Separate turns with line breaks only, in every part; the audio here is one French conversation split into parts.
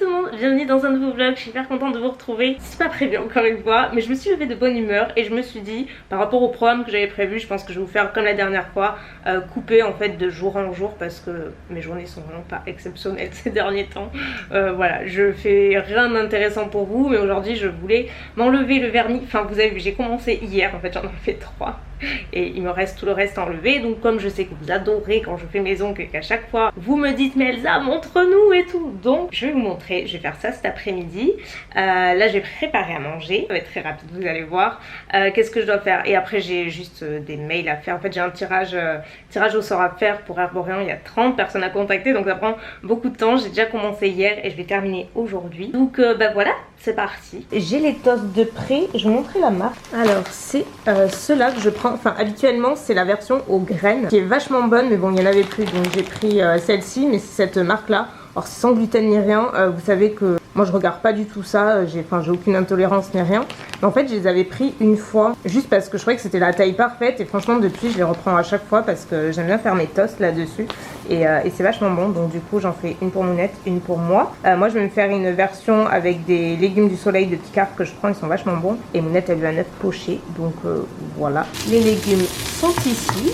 tout le monde, bienvenue dans un nouveau vlog, je suis hyper contente de vous retrouver. C'est pas prévu encore une fois, mais je me suis levée de bonne humeur et je me suis dit, par rapport au programme que j'avais prévu, je pense que je vais vous faire comme la dernière fois, couper en fait de jour en jour parce que mes journées sont vraiment pas exceptionnelles ces derniers temps. Voilà, je fais rien d'intéressant pour vous, mais aujourd'hui je voulais m'enlever le vernis. Enfin vous avez vu, j'ai commencé hier, en fait j'en ai fait 3. Et il me reste tout le reste à enlever. Donc comme je sais que vous adorez quand je fais mes ongles et qu'à chaque fois vous me dites mais Elsa montre-nous et tout, donc je vais vous montrer, je vais faire ça cet après-midi. Là je vais préparer à manger, ça va être très rapide, vous allez voir. Qu'est-ce que je dois faire? Et après j'ai juste des mails à faire. En fait j'ai un tirage au sort à faire pour Herborian. Il y a 30 personnes à contacter, donc ça prend beaucoup de temps. J'ai déjà commencé hier et je vais terminer aujourd'hui. Donc bah voilà, c'est parti. J'ai les toasts de près, je vous montrer la marque. Alors c'est ceux-là que je prends. Enfin habituellement c'est la version aux graines qui est vachement bonne, mais bon il n'y en avait plus donc j'ai pris celle-ci, mais c'est cette marque là. Alors c'est sans gluten ni rien, vous savez que moi je regarde pas du tout ça, j'ai aucune intolérance ni rien. Mais en fait je les avais pris une fois juste parce que je croyais que c'était la taille parfaite et franchement depuis je les reprends à chaque fois parce que j'aime bien faire mes toasts là-dessus et c'est vachement bon. Donc du coup j'en fais une pour Mounette, une pour moi. Moi je vais me faire une version avec des légumes du soleil de Picard que je prends, ils sont vachement bons. Et Mounette elle lui a 9 pochés, donc voilà. Les légumes sont ici.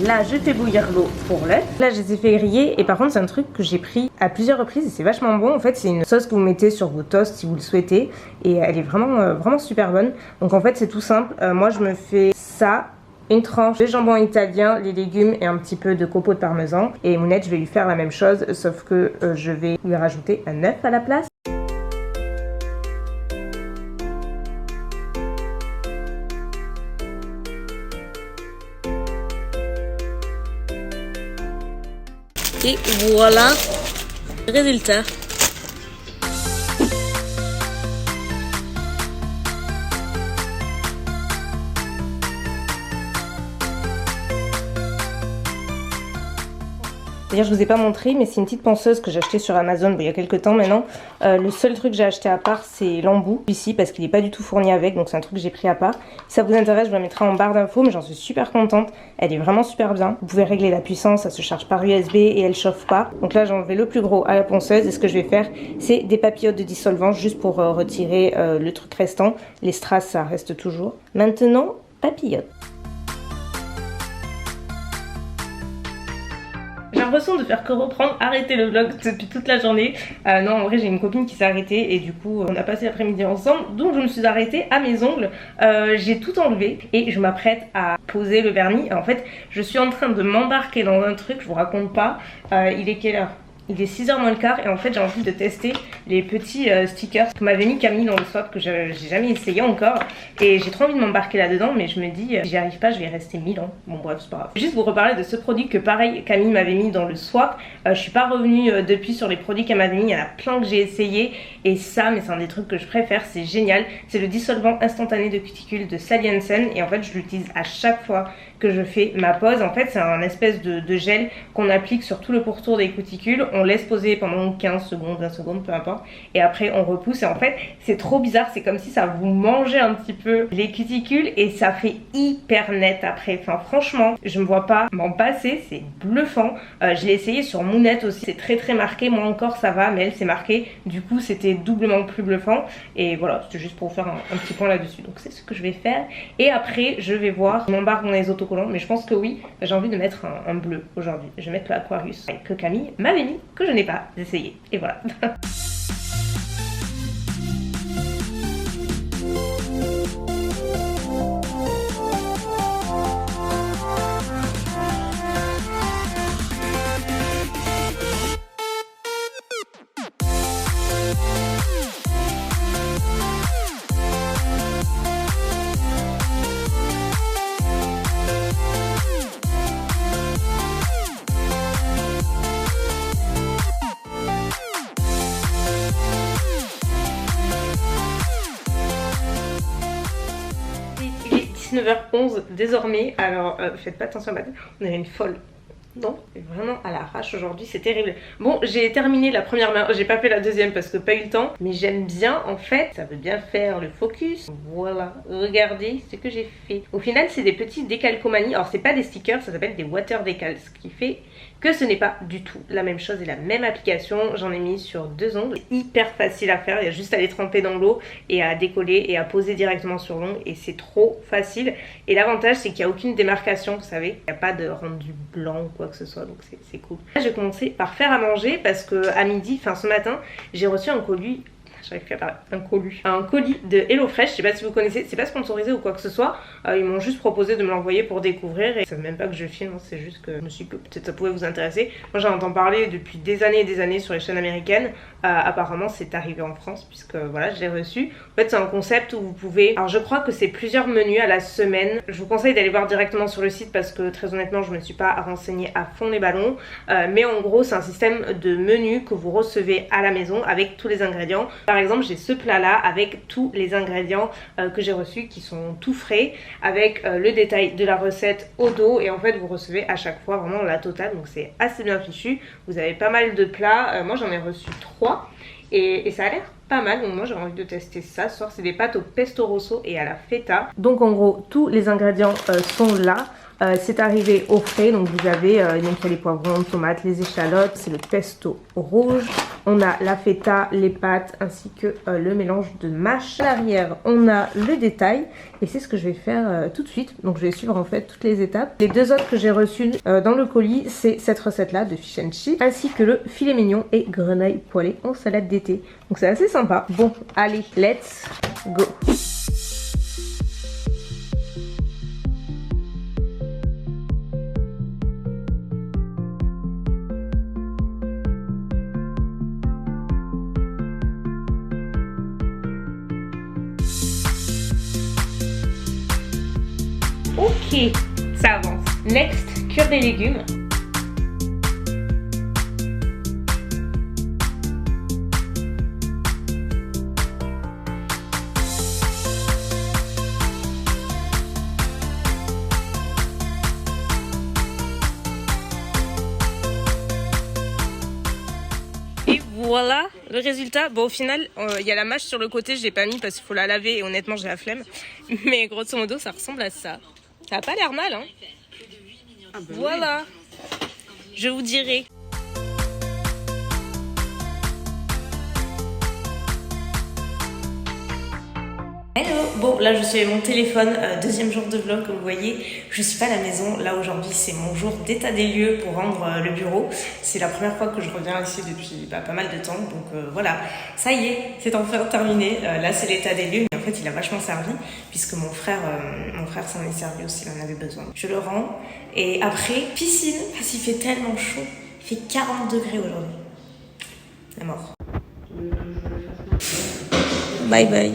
Là je fais bouillir l'eau pour l'œuf. Là je les ai fait griller et par contre c'est un truc que j'ai pris à plusieurs reprises et c'est vachement bon. En fait c'est une sauce que vous mettez sur vos toasts si vous le souhaitez et elle est vraiment super bonne. Donc en fait c'est tout simple, moi je me fais ça, une tranche de jambon italien, les légumes et un petit peu de copeaux de parmesan. Et Mounette je vais lui faire la même chose sauf que je vais lui rajouter un œuf à la place. Et voilà le résultat. D'ailleurs je vous ai pas montré mais c'est une petite ponceuse que j'ai achetée sur Amazon il y a quelques temps maintenant. Le seul truc que j'ai acheté à part c'est l'embout ici parce qu'il n'est pas du tout fourni avec, donc c'est un truc que j'ai pris à part. Si ça vous intéresse je vous la mettrai en barre d'infos, mais j'en suis super contente, elle est vraiment super bien. Vous pouvez régler la puissance, ça se charge par USB et elle chauffe pas. Donc là j'ai enlevé le plus gros à la ponceuse et ce que je vais faire c'est des papillotes de dissolvant juste pour retirer le truc restant. Les strass ça reste toujours. Maintenant papillote. J'ai l'impression de faire que reprendre, arrêter le vlog depuis toute la journée. Non, en vrai j'ai une copine qui s'est arrêtée et du coup on a passé l'après-midi ensemble. Donc je me suis arrêtée à mes ongles. J'ai tout enlevé et je m'apprête à poser le vernis. En fait je suis en train de m'embarquer dans un truc, je vous raconte pas. Il est quelle heure? Il est 6h moins le quart et en fait j'ai envie de tester les petits stickers que m'avait mis Camille dans le swap, que j'ai jamais essayé encore. Et j'ai trop envie de m'embarquer là-dedans, mais je me dis si j'y arrive pas je vais rester 1000 ans. Bon bref c'est pas grave. Je vais juste vous reparler de ce produit que pareil Camille m'avait mis dans le swap. Je suis pas revenue depuis sur les produits qu'elle m'avait mis, il y en a plein que j'ai essayé. Et ça, mais c'est un des trucs que je préfère, c'est génial. C'est le dissolvant instantané de cuticule de Sally Hansen. Et en fait je l'utilise à chaque fois que je fais ma pose. En fait c'est un espèce de gel qu'on applique sur tout le pourtour des cuticules. On laisse poser pendant 15 secondes, 20 secondes, peu importe. Et après on repousse et en fait c'est trop bizarre. C'est comme si ça vous mangeait un petit peu les cuticules et ça fait hyper net après. Enfin franchement je me vois pas m'en passer, c'est bluffant. Je l'ai essayé sur Mounette aussi, c'est très marqué. Moi encore ça va mais elle c'est marqué. Du coup c'était doublement plus bluffant. Et voilà, c'était juste pour vous faire un petit point là-dessus. Donc c'est ce que je vais faire. Et après je vais voir, je m'embarque dans les autocollants. Mais je pense que oui, j'ai envie de mettre un bleu aujourd'hui. Je vais mettre l'Aquarius que Camille m'avait mis, que je n'ai pas essayé. Et voilà. Il est 19h11 désormais, alors faites pas attention à ma tête, on est une folle. Non, c'est vraiment à l'arrache aujourd'hui, c'est terrible. Bon, j'ai terminé la première main, j'ai pas fait la deuxième parce que pas eu le temps. Mais j'aime bien, en fait, ça veut bien faire le focus. Voilà, regardez ce que j'ai fait. Au final, c'est des petits décalcomanies. Alors, c'est pas des stickers, ça s'appelle des water decals. Ce qui fait que ce n'est pas du tout la même chose et la même application. J'en ai mis sur 2 ongles, hyper facile à faire, il y a juste à les tremper dans l'eau et à décoller et à poser directement sur l'ongle et c'est trop facile. Et l'avantage c'est qu'il n'y a aucune démarcation, vous savez, il n'y a pas de rendu blanc ou quoi que ce soit, donc c'est cool. Là j'ai commencé par faire à manger parce que à midi, enfin ce matin, j'ai reçu un colis. J'arrive plus à parler. Un colis de HelloFresh, je sais pas si vous connaissez, c'est pas sponsorisé ou quoi que ce soit. Ils m'ont juste proposé de me l'envoyer pour découvrir et ils savent même pas que je filme, hein, c'est juste que je me suis dit que peut-être ça pouvait vous intéresser. Moi j'en entends parler depuis des années et des années sur les chaînes américaines. Apparemment c'est arrivé en France puisque voilà je l'ai reçu. En fait c'est un concept où vous pouvez, alors je crois que c'est plusieurs menus à la semaine. Je vous conseille d'aller voir directement sur le site parce que très honnêtement je me suis pas renseignée à fond les ballons. Mais en gros c'est un système de menus que vous recevez à la maison avec tous les ingrédients. Par exemple j'ai ce plat là avec tous les ingrédients que j'ai reçus qui sont tout frais avec le détail de la recette au dos et en fait vous recevez à chaque fois vraiment la totale donc c'est assez bien fichu. Vous avez pas mal de plats, moi j'en ai reçu 3 et ça a l'air pas mal donc moi j'ai envie de tester ça. Ce soir c'est des pâtes au pesto rosso et à la feta. Donc en gros tous les ingrédients sont là. C'est arrivé au frais, donc vous avez donc il y a les poivrons, tomates, les échalotes, c'est le pesto rouge, on a la feta, les pâtes ainsi que le mélange de mâche. À l'arrière on a le détail et c'est ce que je vais faire tout de suite, donc je vais suivre en fait toutes les étapes. Les 2 autres que j'ai reçus dans le colis c'est cette recette là de fish and chips ainsi que le filet mignon et grenaille poêlée en salade d'été, donc c'est assez sympa. Bon allez let's go. Ok, ça avance. Next, cuire des légumes. Et voilà le résultat. Bon au final il y a la mâche sur le côté, je l'ai pas mis parce qu'il faut la laver et honnêtement j'ai la flemme. Mais grosso modo ça ressemble à ça. Ça a pas l'air mal hein. Ah bah voilà oui. Je vous dirai. Hello. Bon là je suis avec mon téléphone, deuxième jour de vlog comme vous voyez. Je suis pas à la maison, là aujourd'hui c'est mon jour d'état des lieux pour rendre le bureau. C'est la première fois que je reviens ici depuis pas mal de temps, donc voilà, ça y est, c'est enfin terminé. Là c'est l'état des lieux, mais en fait il a vachement servi puisque mon frère s'en est servi aussi, il en avait besoin. Je le rends et après piscine, parce qu'il fait tellement chaud, il fait 40 degrés aujourd'hui. La mort. Bye bye.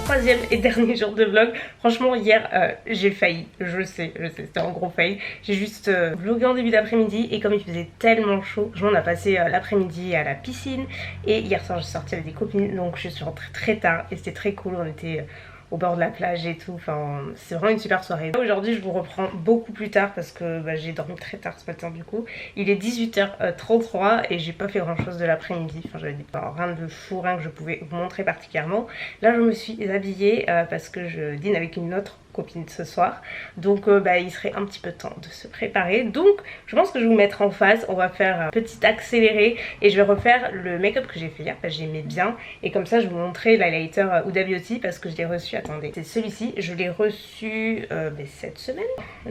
Troisième et dernier jour de vlog. Franchement hier j'ai failli, je sais c'était un gros fail. J'ai juste vlogué en début d'après-midi et comme il faisait tellement chaud, on a passé l'après-midi à la piscine et hier soir je suis sortie avec des copines donc je suis rentrée très tard et c'était très cool. On était au bord de la plage et tout, enfin c'est vraiment une super soirée. Aujourd'hui je vous reprends beaucoup plus tard parce que j'ai dormi très tard ce matin du coup. Il est 18h33 et j'ai pas fait grand chose de l'après-midi, enfin j'avais rien de fou, rien que je pouvais vous montrer particulièrement. Là je me suis habillée parce que je dîne avec une autre copine ce soir, donc il serait un petit peu temps de se préparer. Donc je pense que je vais vous mettre en phase, on va faire un petit accéléré et je vais refaire le make-up que j'ai fait hier parce que j'aimais bien et comme ça je vais vous montrer l'highlighter Huda Beauty parce que je l'ai reçu, attendez, c'est celui-ci, je l'ai reçu cette semaine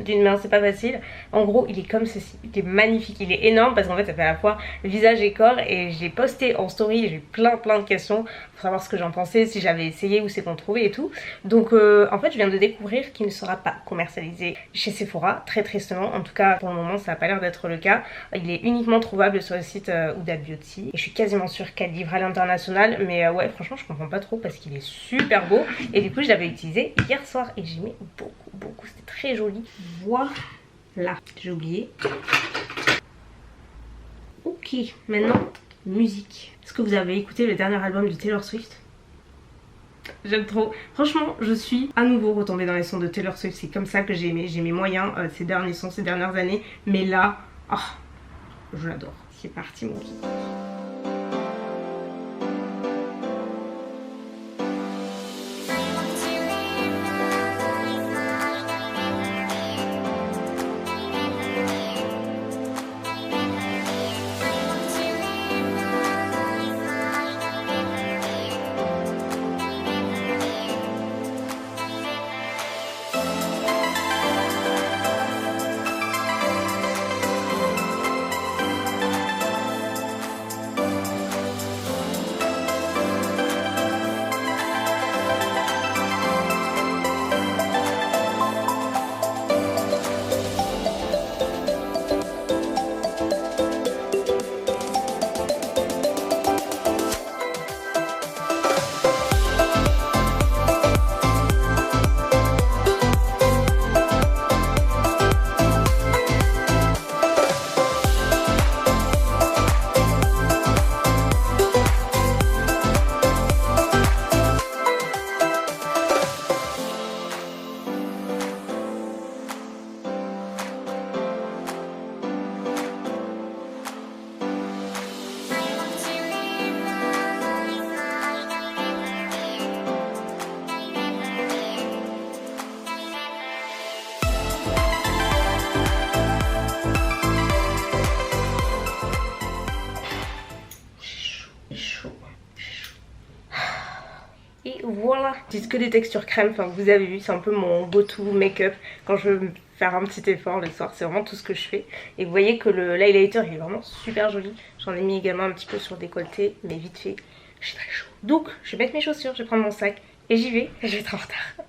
d'une main, c'est pas facile. En gros il est comme ceci, il est magnifique, il est énorme parce qu'en fait ça fait à la fois visage et corps et j'ai posté en story, j'ai eu plein de questions pour savoir ce que j'en pensais, si j'avais essayé ou c'est qu'on trouvait et tout. Donc en fait je viens de découvrir qu'il ne sera pas commercialisé chez Sephora, très tristement. En tout cas pour le moment ça n'a pas l'air d'être le cas. Il est uniquement trouvable sur le site Huda Beauty et je suis quasiment sûre qu'elle livre à l'international, mais ouais franchement je comprends pas trop parce qu'il est super beau et du coup je l'avais utilisé hier soir et j'aimais beaucoup, c'était très joli. Voilà, j'ai oublié. Ok, maintenant musique. Est-ce que vous avez écouté le dernier album de Taylor Swift? J'aime trop. Franchement, je suis à nouveau retombée dans les sons de Taylor Swift. C'est comme ça que j'ai aimé. J'ai mes moyens ces derniers sons, ces dernières années. Mais là, je l'adore. C'est parti mon kiki. Et voilà, j'utilise que des textures crème, enfin vous avez vu, c'est un peu mon go-to make-up quand je veux me faire un petit effort le soir, c'est vraiment tout ce que je fais. Et vous voyez que le highlighter il est vraiment super joli, j'en ai mis également un petit peu sur le décolleté, mais vite fait, j'ai très chaud. Donc je vais mettre mes chaussures, je vais prendre mon sac et j'y vais, je vais être en retard.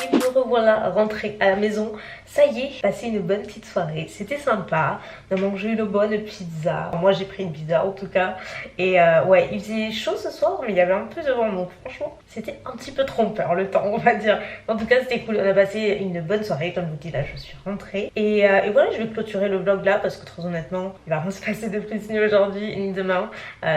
Et me revoilà rentrée à la maison. Ça y est, passé une bonne petite soirée, c'était sympa. On a mangé une bonne pizza. Moi j'ai pris une pizza en tout cas. Et ouais, il faisait chaud ce soir, mais il y avait un peu de vent, donc franchement c'était un petit peu trompeur le temps, on va dire. En tout cas c'était cool, on a passé une bonne soirée, comme je vous dis là je suis rentrée. Et voilà, je vais clôturer le vlog là parce que très honnêtement, il va rien se passer de plus ni aujourd'hui ni demain.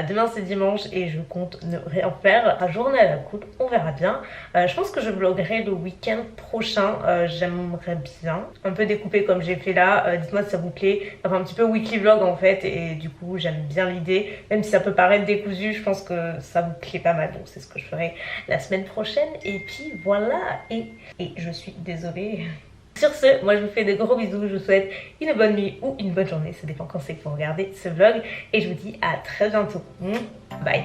Demain c'est dimanche et je compte ne rien faire. La journée à la cool, on verra bien. Je pense que je vloguerai le week-end prochain, j'aimerais bien un peu découpé comme j'ai fait là. Dites-moi si ça vous plaît, enfin un petit peu weekly vlog en fait, et du coup j'aime bien l'idée, même si ça peut paraître décousu, je pense que ça vous plaît pas mal, donc c'est ce que je ferai la semaine prochaine. Et puis voilà, et je suis désolée. Sur ce, moi je vous fais de gros bisous, je vous souhaite une bonne nuit ou une bonne journée, ça dépend quand c'est que vous regardez ce vlog, et je vous dis à très bientôt. Bye.